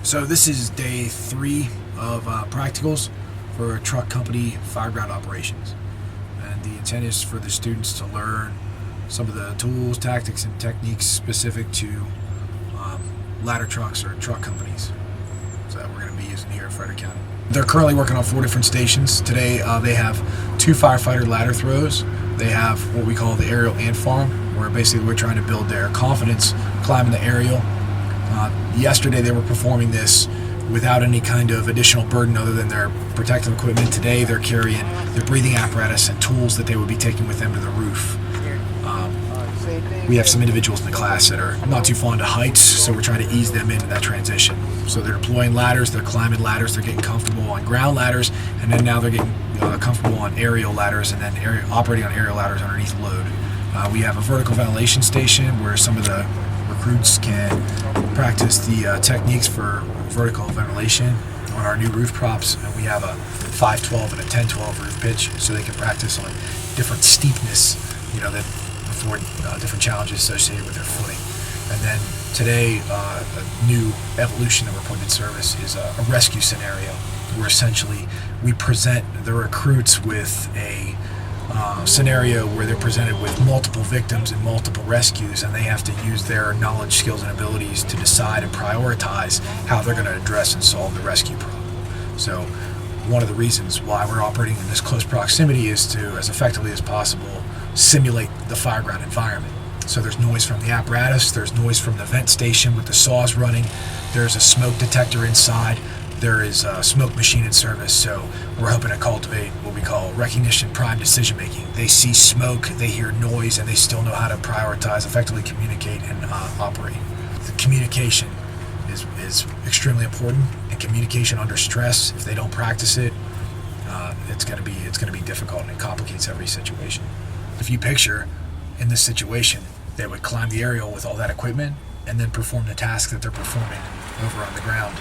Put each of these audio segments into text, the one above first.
So this is day 3 of practicals for truck company fireground operations. And the intent is for the students to learn some of the tools, tactics, and techniques specific to ladder trucks or truck companies. So that we're going to be using here in Frederick County. They're currently working on 4 different stations. Today they have 2 firefighter ladder throws. They have what we call the aerial ant farm, where basically we're trying to build their confidence climbing the aerial. Yesterday they were performing this without any kind of additional burden other than their protective equipment. Today they're carrying their breathing apparatus and tools that they would be taking with them to the roof. We have some individuals in the class that are not too fond of heights, so we're trying to ease them into that transition. So they're deploying ladders, they're climbing ladders, they're getting comfortable on ground ladders, and then now they're getting comfortable on aerial ladders, and then operating on aerial ladders underneath load. We have a vertical ventilation station where some of the recruits can practice the techniques for vertical ventilation on our new roof props, and we have a 512 and a 1012 roof pitch, so they can practice on different steepness, that afford different challenges associated with their footing. And then today, a new evolution that we're putting in service is a rescue scenario, where essentially we present the recruits with a scenario where they're presented with multiple victims and multiple rescues, and they have to use their knowledge, skills, and abilities to decide and prioritize how they're going to address and solve the rescue problem. So one of the reasons why we're operating in this close proximity is to, as effectively as possible, simulate the fireground environment. So there's noise from the apparatus, there's noise from the vent station with the saws running, there's a smoke detector inside, there is a smoke machine in service. So we're hoping to cultivate what we call recognition prime decision making. They see smoke, they hear noise, and they still know how to prioritize, effectively communicate, and operate. The communication is extremely important, and communication under stress, if they don't practice it, it's going to be difficult, and it complicates every situation. If you picture in this situation, they would climb the aerial with all that equipment and then perform the task that they're performing over on the ground.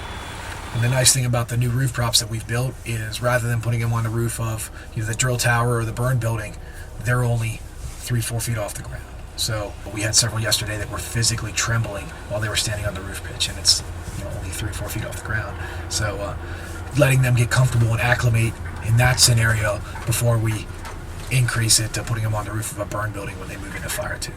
And the nice thing about the new roof props that we've built is, rather than putting them on the roof of the drill tower or the burn building, they're only 3-4 feet off the ground. So we had several yesterday that were physically trembling while they were standing on the roof pitch, and it's only 3-4 feet off the ground. So letting them get comfortable and acclimate in that scenario before we increase it to putting them on the roof of a burn building when they move into fire too.